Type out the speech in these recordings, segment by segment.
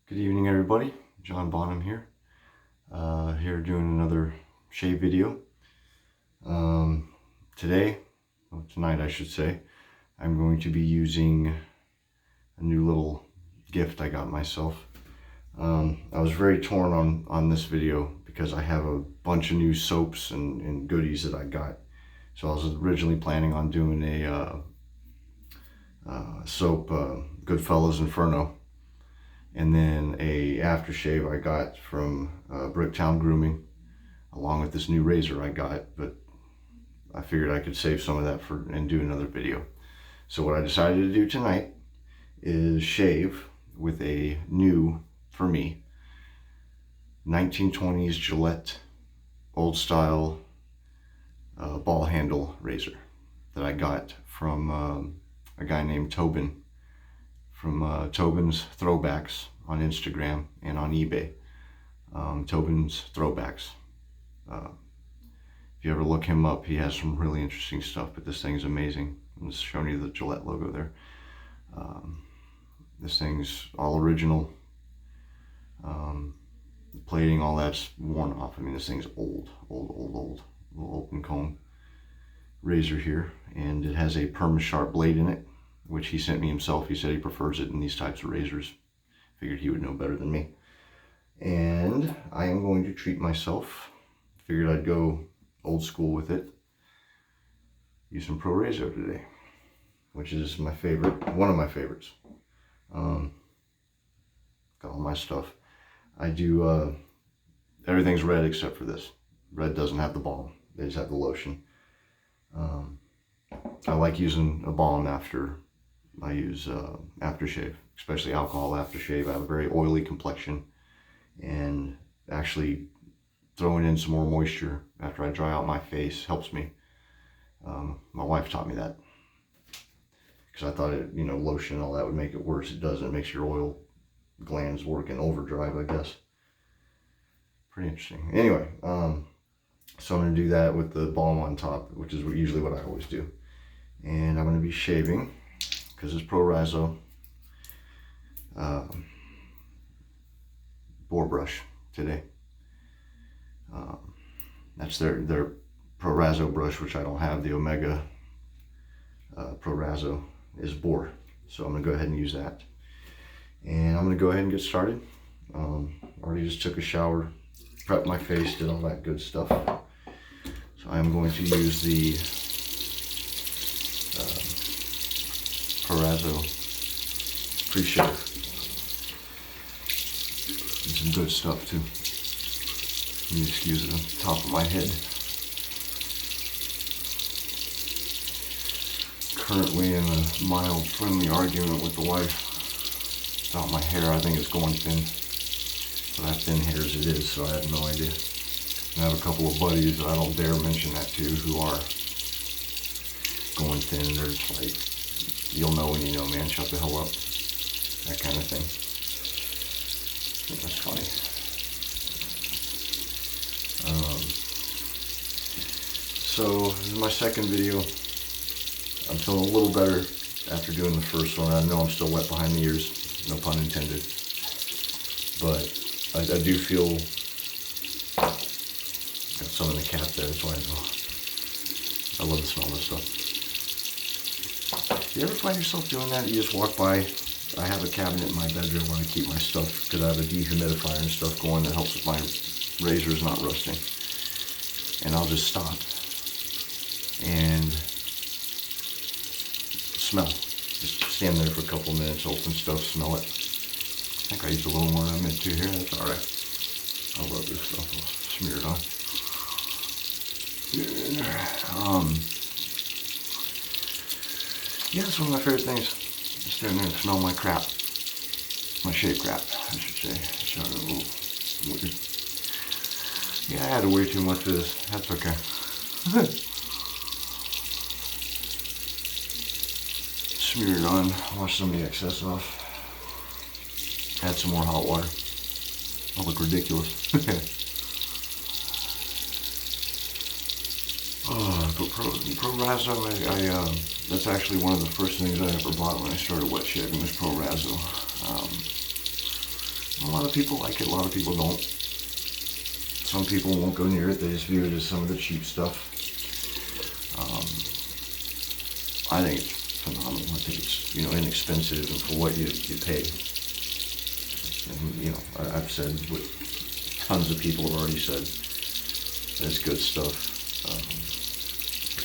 Good evening, everybody. John Bonham here. Here doing another shave video. Tonight I should say, I'm going to be using a new little gift I got myself. I was very torn on this video because I have a bunch of new soaps and goodies that I got. So I was originally planning on doing a soap, Goodfellas Inferno. And then a aftershave I got from Bricktown Grooming, along with this new razor I got, but I figured I could save some of that and do another video. So what I decided to do tonight is shave with a new, for me, 1920s Gillette old style ball handle razor that I got from a guy named Tobin from Tobin's Throwbacks on Instagram and on eBay. Tobin's Throwbacks. If you ever look him up, he has some really interesting stuff, but this thing's amazing. I'm just showing you the Gillette logo there. This thing's all original. The plating, all that's worn off. I mean, this thing's old. Little open comb razor here, and it has a perma-sharp blade in it, which he sent me himself. He said he prefers it in these types of razors. Figured he would know better than me. And I am going to treat myself. Figured I'd go old school with it. Use some Pro Razor today, which is my favorite, one of my favorites. Got all my stuff. I do, everything's red except for this. Red doesn't have the balm. They just have the lotion. I like using a balm after I use aftershave, especially alcohol aftershave. I have a very oily complexion, and actually throwing in some more moisture after I dry out my face helps me. My wife taught me that because I thought it, lotion and all that would make it worse. It doesn't. It makes your oil glands work in overdrive, I guess. Pretty interesting. Anyway, so I'm going to do that with the balm on top, which is usually what I always do. And I'm going to be shaving, because it's Pro-Razo boar brush today. That's their Pro-Razo brush, which I don't have. The Omega Pro-Razo is boar, so I'm going to go ahead and use that. And I'm going to go ahead and get started. Already just took a shower, prepped my face, did all that good stuff. So I'm going to use the Pro-Razo pre-shave. And some good stuff too. You excuse it on the top of my head. Currently in a mild, friendly argument with the wife about my hair. I think it's going thin. But I have thin hair as it is, so I have no idea. And I have a couple of buddies that I don't dare mention that to who are going thin. They're just like, you'll know when you know, man, shut the hell up. That kind of thing. I think that's funny. So this is my second video. I'm feeling a little better after doing the first one. I know I'm still wet behind the ears, no pun intended. But I do feel, got some in the cap there, that's why I love the smell of this stuff. You ever find yourself doing that? You just walk by. I have a cabinet in my bedroom where I keep my stuff because I have a dehumidifier and stuff going that helps with my razors not rusting. And I'll just stop and smell. Just stand there for a couple minutes, open stuff, smell it. I think I used a little more than I meant to here. That's alright. I love this stuff. I'll smear it on. Yeah, it's one of my favorite things. Just stand there and smell my crap. My shave crap, I should say. Sounded a little weird. Yeah, I added way too much of this. That's okay. Smear it on. Wash some of the excess off. Add some more hot water. I'll look ridiculous. But Pro-Razo, that's actually one of the first things I ever bought when I started wet shaving was Pro-Razo. A lot of people like it, a lot of people don't. Some people won't go near it, they just view it as some of the cheap stuff. I think it's phenomenal. I think it's, you know, inexpensive and for what you pay. And, you know, I've said what tons of people have already said. It's good stuff.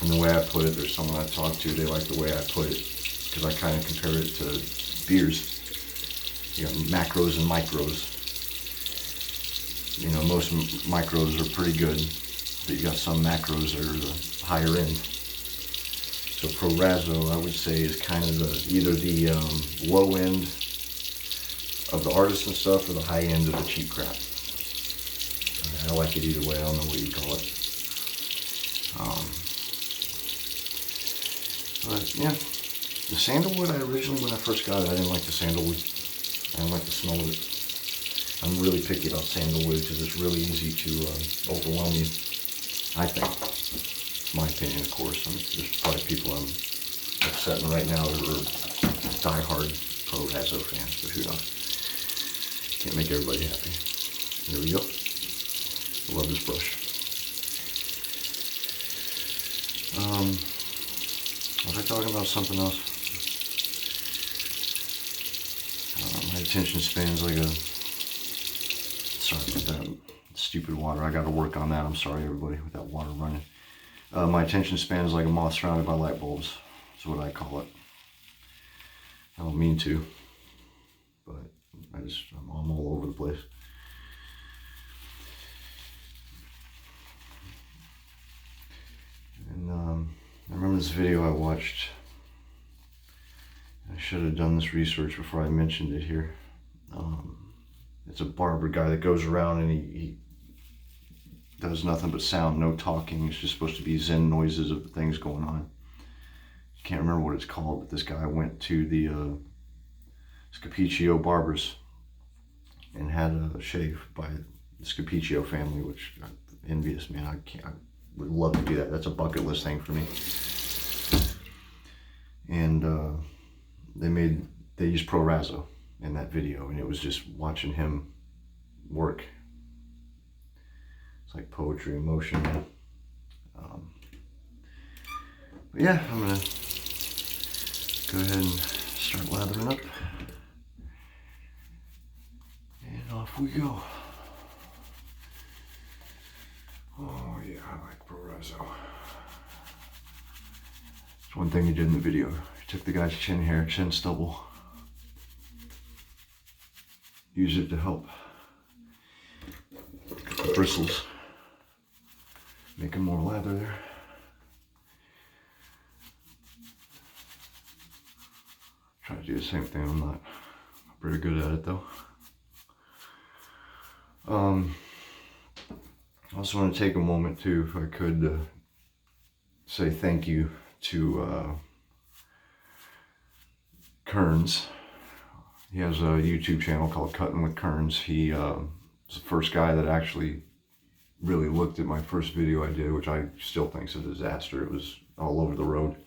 And the way I put it, there's someone I talked to, they like the way I put it, because I kind of compare it to beers. You got macros and micros. You know, most micros are pretty good, but you got some macros that are the higher end. So Pro Razzo, I would say, is kind of either the low end of the artisan stuff or the high end of the cheap crap. I like it either way. I don't know what you call it. But yeah, the sandalwood, when I first got it, I didn't like the sandalwood. I didn't like the smell of it. I'm really picky about sandalwood because it's really easy to overwhelm you, I think. My opinion, of course. There's probably people I'm upsetting right now who are die-hard Pro Razzo fans, but who knows. Can't make everybody happy. There we go. I love this brush. Was I talking about something else? My attention span's like a... Sorry about that. Stupid water. I got to work on that. I'm sorry, everybody, with that water running. My attention span is like a moth surrounded by light bulbs. That's what I call it. I don't mean to, but I'm all over the place. And I remember this video I watched. I should have done this research before I mentioned it here. It's a barber guy that goes around and he does nothing but sound, no talking. It's just supposed to be Zen noises of the things going on. I can't remember what it's called, but this guy went to the Scapiccio barbers and had a shave by the Scapiccio family, which I'm envious, man. I would love to do that. That's a bucket list thing for me. And they used Pro Razzo in that video, and it was just watching him work. It's like poetry in motion, man. But yeah, I'm gonna go ahead and start lathering up. And off we go. Oh yeah, I like Pro Razzo. It's one thing he did in the video. He took the guy's chin hair, chin stubble, used it to help cut the bristles, making more lather there. Try to do the same thing. I'm not very good at it though. I also want to take a moment to, if I could, say thank you to Kearnz. He has a YouTube channel called Kuttin with Kearnz. He was the first guy that actually really looked at my first video I did, which I still think is a disaster. It was all over the road.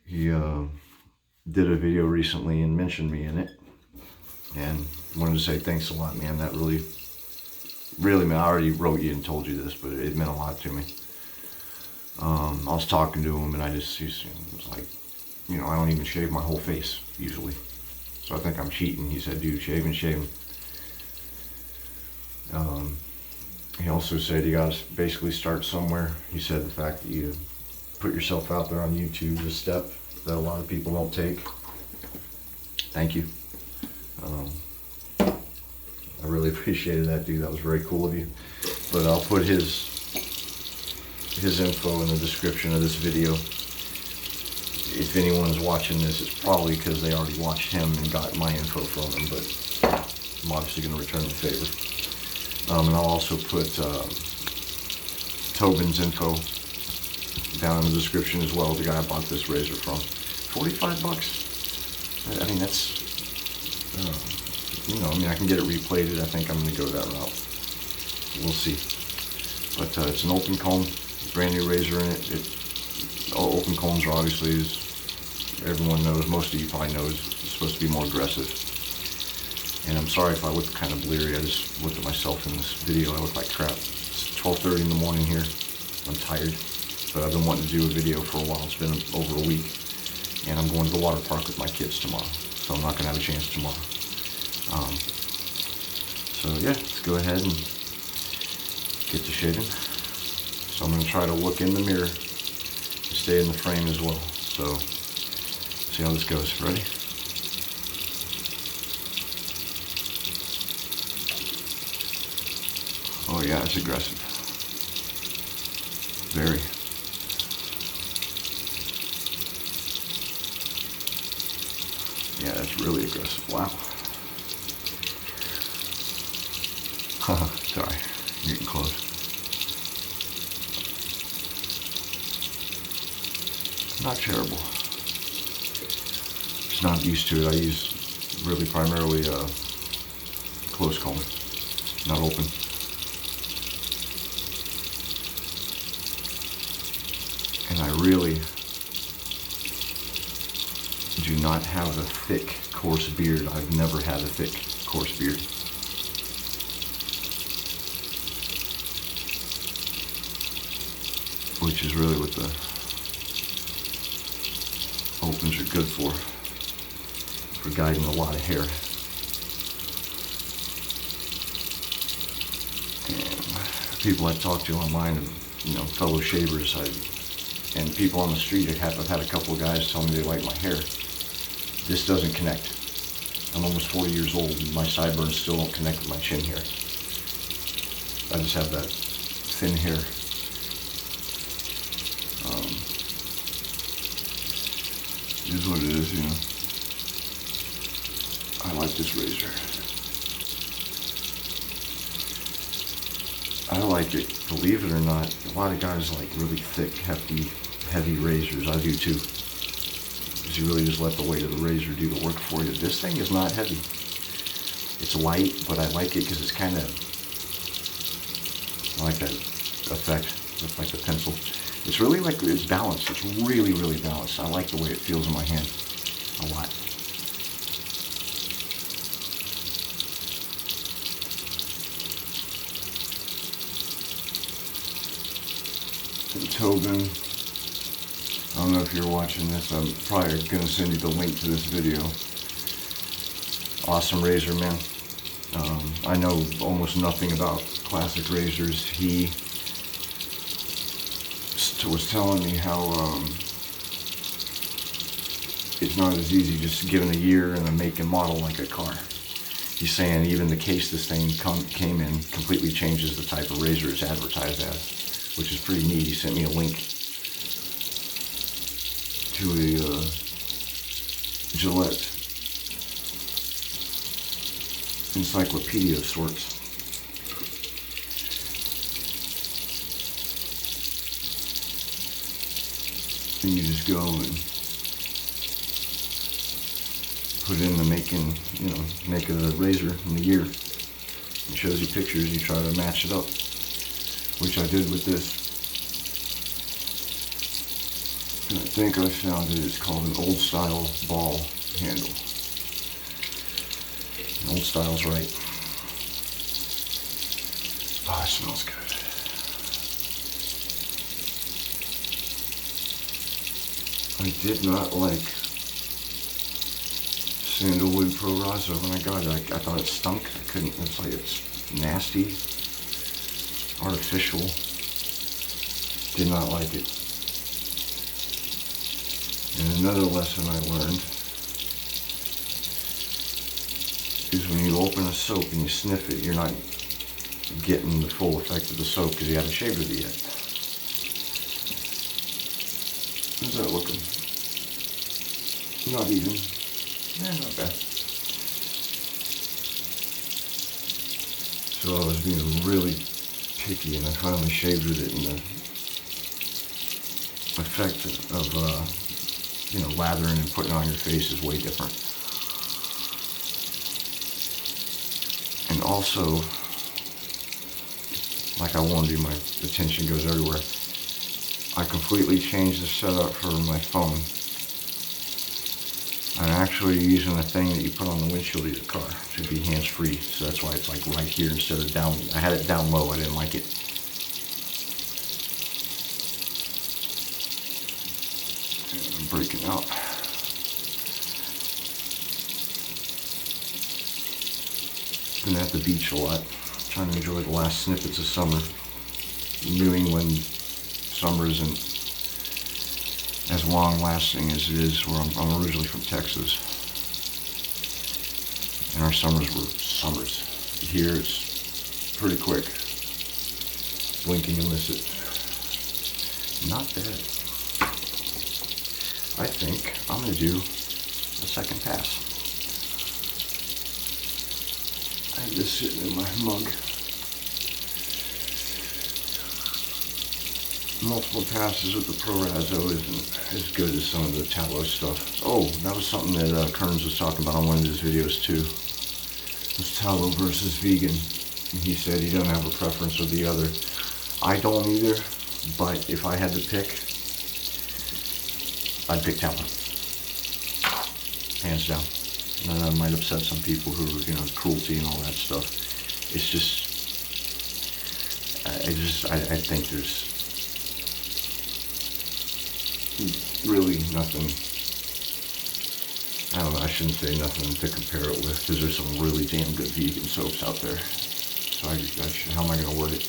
He did a video recently and mentioned me in it, and wanted to say thanks a lot, man. That really, man, I already wrote you and told you this, but it meant a lot to me. I was talking to him, and he was like, you know, I don't even shave my whole face usually, so I think I'm cheating. He said, dude, shave and shave. He also said you gotta basically start somewhere. He said the fact that you put yourself out there on YouTube is a step that a lot of people don't take. Thank you. I really appreciated that, dude. That was very cool of you. But I'll put his info in the description of this video. If anyone's watching this, it's probably because they already watched him and got my info from him, but I'm obviously going to return the favor. And I'll also put Tobin's info down in the description as well, the guy I bought this razor from. 45 bucks. I mean, that's, you know, I mean, I can get it replated. I think I'm going to go that route. We'll see. But it's an open comb, brand new razor in it. Open combs are obviously, as everyone knows, most of you probably know, is supposed to be more aggressive. And I'm sorry if I look kind of bleary. I just looked at myself in this video. I look like crap. It's 12:30 in the morning here. I'm tired, but I've been wanting to do a video for a while. It's been over a week, and I'm going to the water park with my kids tomorrow, so I'm not going to have a chance tomorrow. So yeah, let's go ahead and get to shaving. So I'm going to try to look in the mirror to stay in the frame as well. So see how this goes. Ready? Oh yeah, it's aggressive. Very. Yeah, that's really aggressive. Wow. Sorry, getting close. Not terrible. Just not used to it. I use really primarily a close comb, not open. And I really do not have a thick, coarse beard. I've never had a thick, coarse beard. Which is really what the opens are good for guiding a lot of hair. And people I've talked to online, you know, fellow shavers, and people on the street, I've had a couple of guys tell me they like my hair. This doesn't connect. I'm almost 40 years old and my sideburns still don't connect with my chin hair. I just have that thin hair. It is what it is, you know. I like this razor. I like it, believe it or not. A lot of guys like really thick, hefty, heavy razors. I do too. Because you really just let the weight of the razor do the work for you. This thing is not heavy. It's light, but I like it because it's kind of, I like that effect. It's like the pencil. It's really like, it's balanced. It's really, really balanced. I like the way it feels in my hand a lot. And Tobin, I don't know if you're watching this. I'm probably going to send you the link to this video. Awesome razor, man. I know almost nothing about classic razors. He was telling me how it's not as easy just given a year and a make and model like a car. He's saying even the case this thing came in completely changes the type of razor it's advertised as, which is pretty neat. He sent me a link to a Gillette encyclopedia of sorts. And you just go and put in the make of the razor in the year. It shows you pictures, you try to match it up, which I did with this. And I think I found it. It's called an old style ball handle. And old style's right. Oh, it smells good. I did not like sandalwood Pro Rosa when I got it. I thought it stunk. I couldn't. It's like it's nasty, artificial. Did not like it. And another lesson I learned is when you open a soap and you sniff it, you're not getting the full effect of the soap because you haven't shaved with it yet. How's that looking? Not even. Yeah, not bad. So I was being really picky and I finally shaved with it, and the effect of lathering and putting it on your face is way different. And also, like I warned you, my attention goes everywhere. I completely changed the setup for my phone. And actually using a thing that you put on the windshield of your car to be hands-free. So that's why it's like right here instead of down. I had it down low. I didn't like it. And I'm breaking out. Been at the beach a lot, trying to enjoy the last snippets of summer. New England summer isn't as long-lasting as it is where I'm originally from Texas. And our summers were summers. Here it's pretty quick. Blink and you miss it. Not bad. I think I'm going to do a second pass. I have this sitting in my mug. Multiple passes with the Pro-Razzo isn't as good as some of the tallow stuff. Oh, that was something that Kearnz was talking about on one of his videos too. Was tallow versus vegan. And he said he doesn't have a preference or the other. I don't either, but if I had to pick, I'd pick tallow. Hands down. And that might upset some people who, you know, cruelty and all that stuff. It's just, I think there's really nothing, I don't know, I shouldn't say nothing to compare it with, because there's some really damn good vegan soaps out there. So how am I going to word it?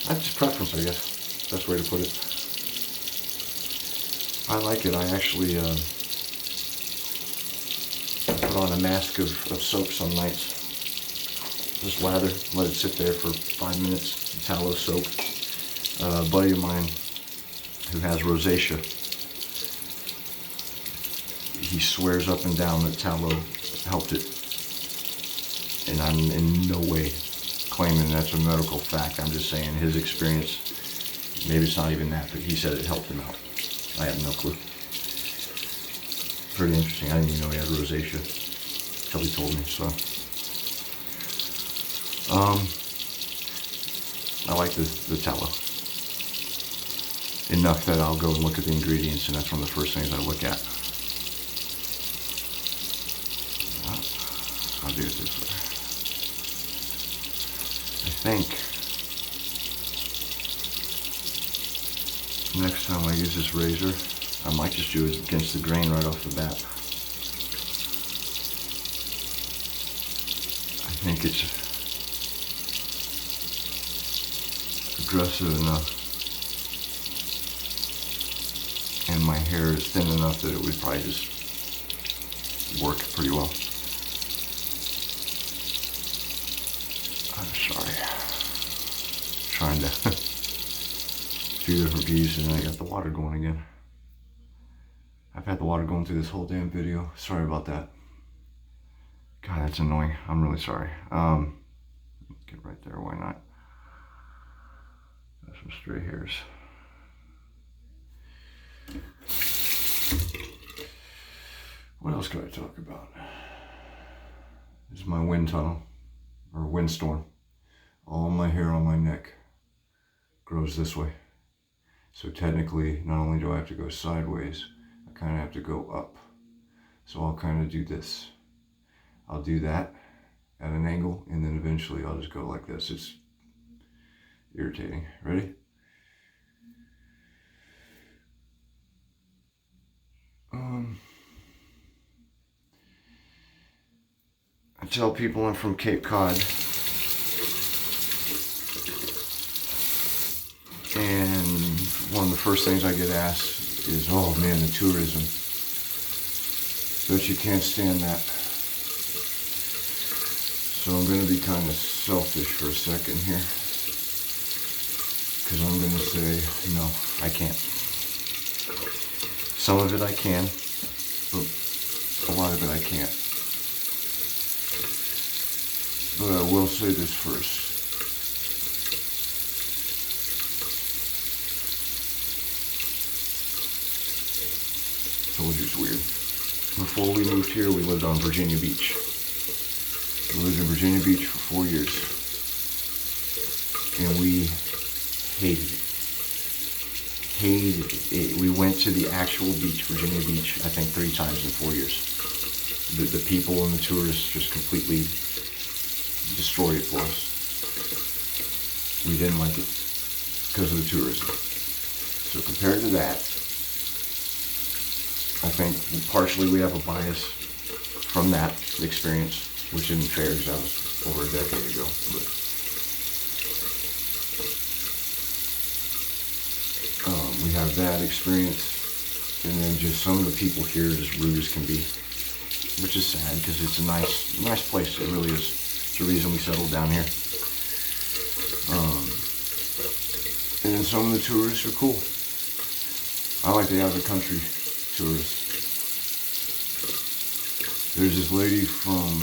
That's just preference, I guess. Best way to put it. I like it. I actually put on a mask of soap some nights. Just lather, let it sit there for 5 minutes. Tallow soap. A buddy of mine who has rosacea, he swears up and down that tallow helped it. And I'm in no way claiming that's a medical fact. I'm just saying his experience, maybe it's not even that, but he said it helped him out. I have no clue. Pretty interesting. I didn't even know he had rosacea until he told me, so. I like the tallow. Enough that I'll go and look at the ingredients, and that's one of the first things I look at. I'll do it this way. I think next time I use this razor, I might just do it against the grain right off the bat. I think it's aggressive enough, and my hair is thin enough that it would probably just work pretty well. I'm sorry. Trying to do the reviews, and I got the water going again. I've had the water going through this whole damn video. Sorry about that. God, that's annoying. I'm really sorry. Get right there, why not? Got some stray hairs. What else could I talk about? This is my wind tunnel, or windstorm. All my hair on my neck grows this way. So technically, not only do I have to go sideways, I kind of have to go up. So I'll kind of do this. I'll do that at an angle, and then eventually I'll just go like this. It's irritating. Ready? I tell people I'm from Cape Cod, and one of the first things I get asked is, oh man, the tourism. But you can't stand that. So I'm going to be kind of selfish for a second here, because I'm going to say, no, I can't. Some of it I can, but a lot of it I can't. But I will say this first. Told you it's weird. Before we moved here, we lived on Virginia Beach. We lived in Virginia Beach for 4 years. And we hated it. we went to the actual beach, Virginia Beach, I think 3 times in 4 years. The people and the tourists just completely destroyed it for us. We didn't like it because of the tourism. So compared to that, I think partially we have a bias from that experience, which isn't fair because that was over a decade ago. But we have that experience, and then just some of the people here are just rude as can be, which is sad because it's a nice place. It really is. It's the reason we settled down here. And then some of the tourists are cool. I like the out of the country tourists. There's this lady from,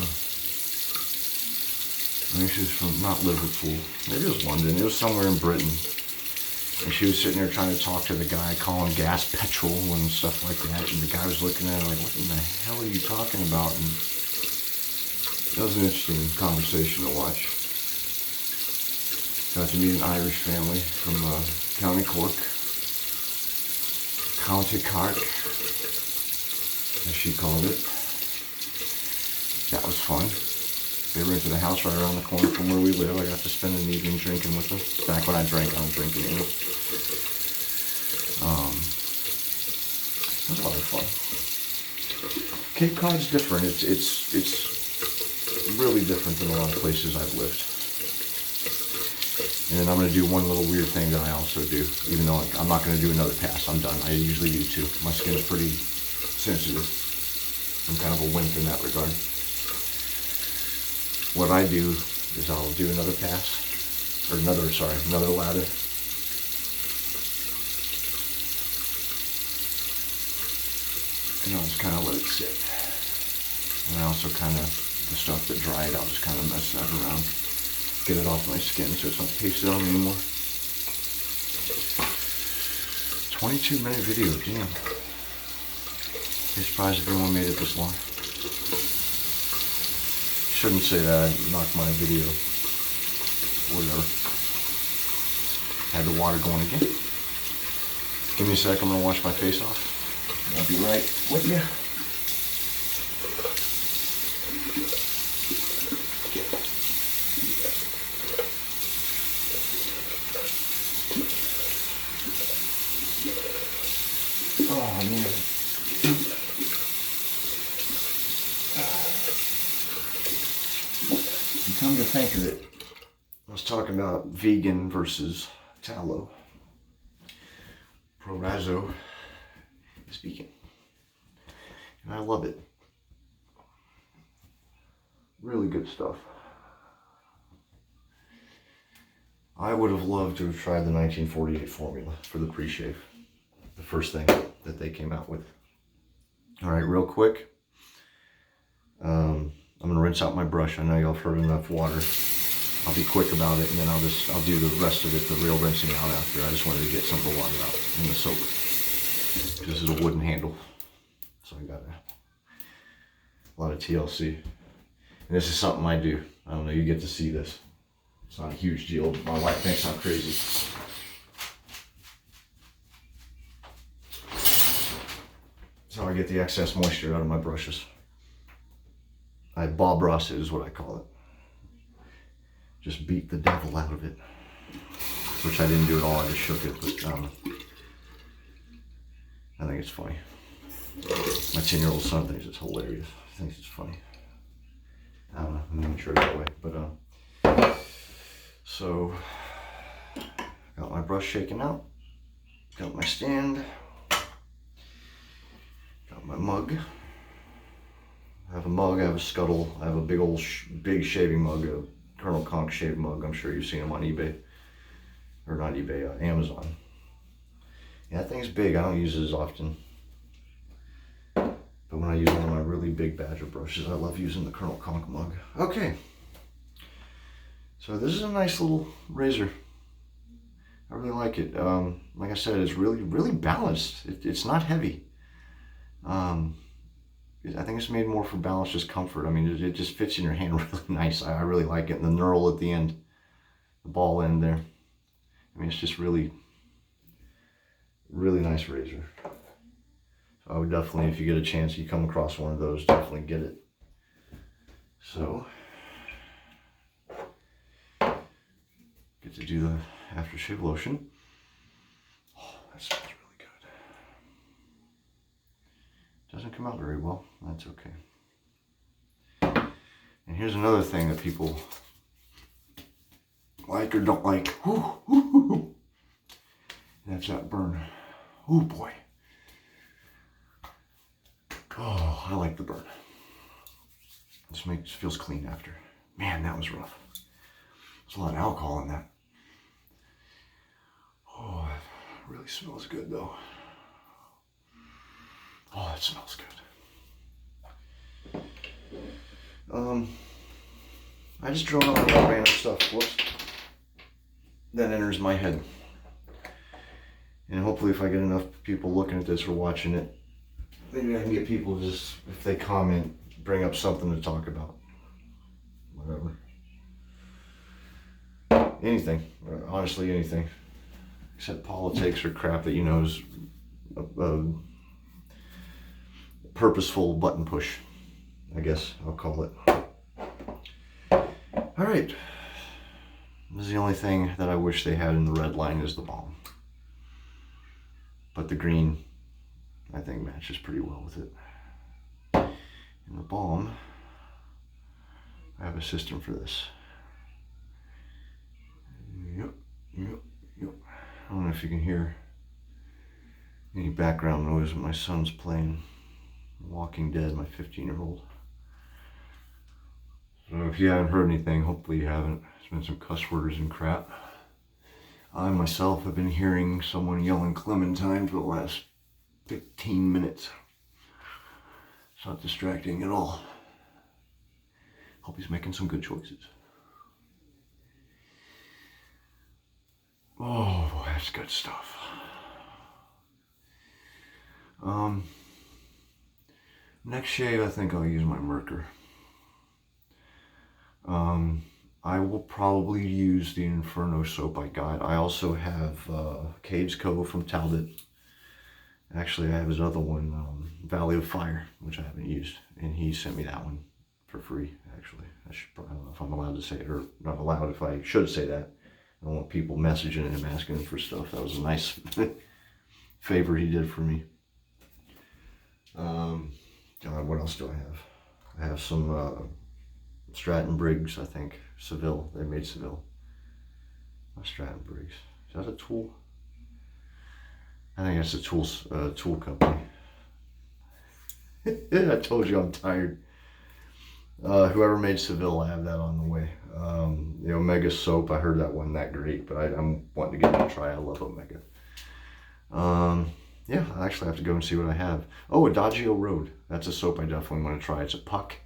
I think she was from, not Liverpool, maybe it was London, it was somewhere in Britain. And she was sitting there trying to talk to the guy, calling gas petrol and stuff like that. And the guy was looking at her like, what in the hell are you talking about? And that was an interesting conversation to watch. Got to meet an Irish family from County Cork. County Cork, as she called it. That was fun. They rented a house right around the corner from where we live. I got to spend an evening drinking with them. Back when I drank, I don't drink anymore. It was a lot of fun. Cape Cod's different. It's really different than a lot of places I've lived. And then I'm going to do one little weird thing that I also do, even though I'm not going to do another pass. I'm done. I usually do 2. My skin is pretty sensitive. I'm kind of a wimp in that regard. What I do is I'll do another pass, or another ladder. And I'll just kind of let it sit. And I also kind of, the stuff that dried, I'll just kind of mess that around. Get it off my skin so it's not pasted on anymore. 22-minute video, damn. Be surprised if anyone made it this long. Shouldn't say that, I knocked my video. Whatever. Had the water going again. Give me a sec, I'm gonna wash my face off. I'll be right with you. Oh man. Come to think of it, I was talking about vegan versus tallow. Prorazzo is vegan, and I love it. Really good stuff. I would have loved to have tried the 1948 formula for the pre-shave. The first thing that they came out with. All right, real quick. I'm gonna rinse out my brush. I know y'all have heard enough water. I'll be quick about it, and then I'll do the rest of it, the real rinsing out after. I just wanted to get some of the water out in the soap. This is a wooden handle, so I got a lot of TLC. And this is something I do. I don't know, you get to see this. It's not a huge deal. My wife thinks I'm crazy. That's how I get the excess moisture out of my brushes. I Bob Ross it is what I call it. Just beat the devil out of it. Which I didn't do at all, I just shook it, but I think it's funny. My 10-year-old son thinks it's hilarious. He thinks it's funny. I don't know, I'm not sure that way, but so got my brush shaken out, got my stand, got my mug. I have a mug, I have a scuttle, I have a big old big shaving mug, a Colonel Conk shaved mug. I'm sure you've seen them on eBay, or not eBay, Amazon. Yeah, that thing's big. I don't use it as often, but when I use one of my really big Badger brushes, I love using the Colonel Conk mug. Okay, so this is a nice little razor. I really like it. Like I said, it's really balanced. It's not heavy. I think it's made more for balance, just comfort. I mean, it just fits in your hand really nice. I really like it. And the knurl at the end, the ball end there. I mean, it's just really Really nice razor. So I would definitely, if you get a chance, you come across one of those, definitely get it. So, get to do the aftershave lotion. Oh, that smells really good. Doesn't come out very well. That's okay. And here's another thing that people like or don't like. That's that burn. Oh boy. Oh, I like the burn. This feels clean after. Man, that was rough. There's a lot of alcohol in that. Oh, it really smells good though. Oh, it smells good. I just drone on about random stuff. Whoops. That enters my head. And hopefully if I get enough people looking at this or watching it, maybe I can get people just, if they comment, bring up something to talk about. Whatever. Anything. Honestly, anything. Except politics or crap that you know is a purposeful button push, I guess I'll call it. Alright. This is the only thing that I wish they had in the red line is the balm. But the green, I think, matches pretty well with it. And the balm, I have a system for this. Yep. I don't know if you can hear any background noise, but my son's playing Walking Dead, my 15-year-old. So if you haven't heard anything, hopefully you haven't. There's been some cuss words and crap. I myself have been hearing someone yelling Clementine for the last 15 minutes. It's not distracting at all. Hope he's making some good choices. Oh boy, that's good stuff. Next shave, I think I'll use my Merkur. I will probably use the Inferno soap I got. I also have Caves Cove from Talbot. Actually, I have his other one, Valley of Fire, which I haven't used. And he sent me that one for free, actually. I don't know if I'm allowed to say it or not allowed, if I should say that. I don't want people messaging him asking him for stuff. That was a nice favor he did for me. What else do I have? I have some Stratton Briggs, I think. Seville. They made Seville. Not Stratton Briggs. Is that a tool? I think that's a tool company. I told you I'm tired. Whoever made Seville, I have that on the way. The Omega soap, I heard that wasn't that great, but I'm wanting to give it a try. I love Omega. Yeah, I actually have to go and see what I have. Oh, Adagio Road. That's a soap I definitely want to try. It's a puck,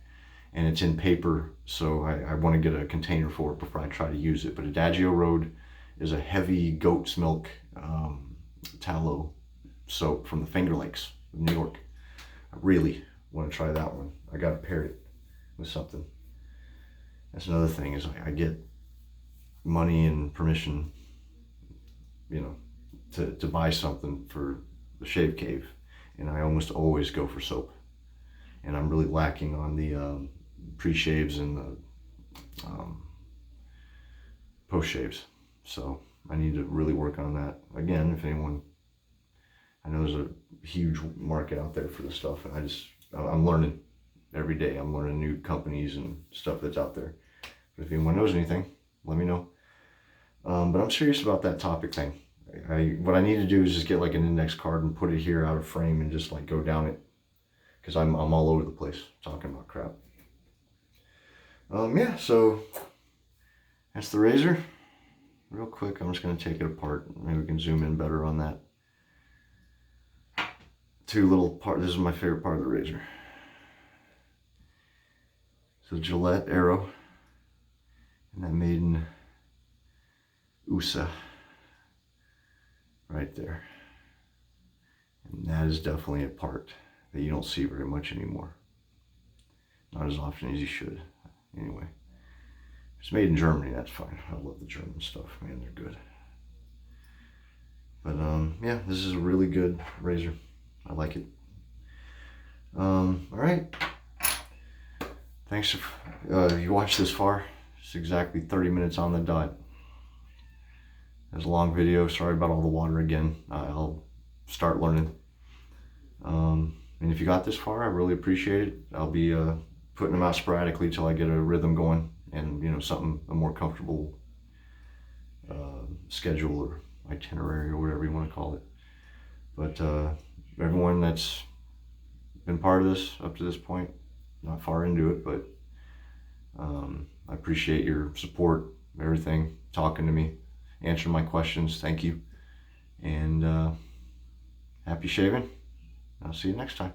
and it's in paper, so I want to get a container for it before I try to use it. But Adagio Road is a heavy goat's milk tallow soap from the Finger Lakes of New York. I really want to try that one. I got to pair it with something. That's another thing, is I get money and permission, you know, to buy something for the Shave Cave, and I almost always go for soap. And I'm really lacking on the pre-shaves and the post-shaves. So I need to really work on that. Again, if anyone, I know there's a huge market out there for this stuff, and I'm learning every day. I'm learning new companies and stuff that's out there. But if anyone knows anything, let me know. But I'm serious about that topic thing. What I need to do is just get like an index card and put it here out of frame and just like go down it, because I'm all over the place talking about crap. Yeah, so that's the razor. Real quick, I'm just going to take it apart. Maybe we can zoom in better on that. Two little part. This is my favorite part of the razor. So Gillette Arrow, and that made in USA right there. And that is definitely a part that you don't see very much anymore. Not as often as you should. Anyway, it's made in Germany, that's fine. I love the German stuff, man, they're good. But yeah, this is a really good razor. I like it. All right. Thanks if you watched this far. It's exactly 30 minutes on the dot. It was a long video. Sorry about all the water again. I'll start learning. And if you got this far, I really appreciate it. I'll be putting them out sporadically till I get a rhythm going, and a more comfortable schedule or itinerary or whatever you want to call it. But everyone that's been part of this up to this point, not far into it, but I appreciate your support, everything, talking to me, answering my questions. Thank you. And happy shaving. I'll see you next time.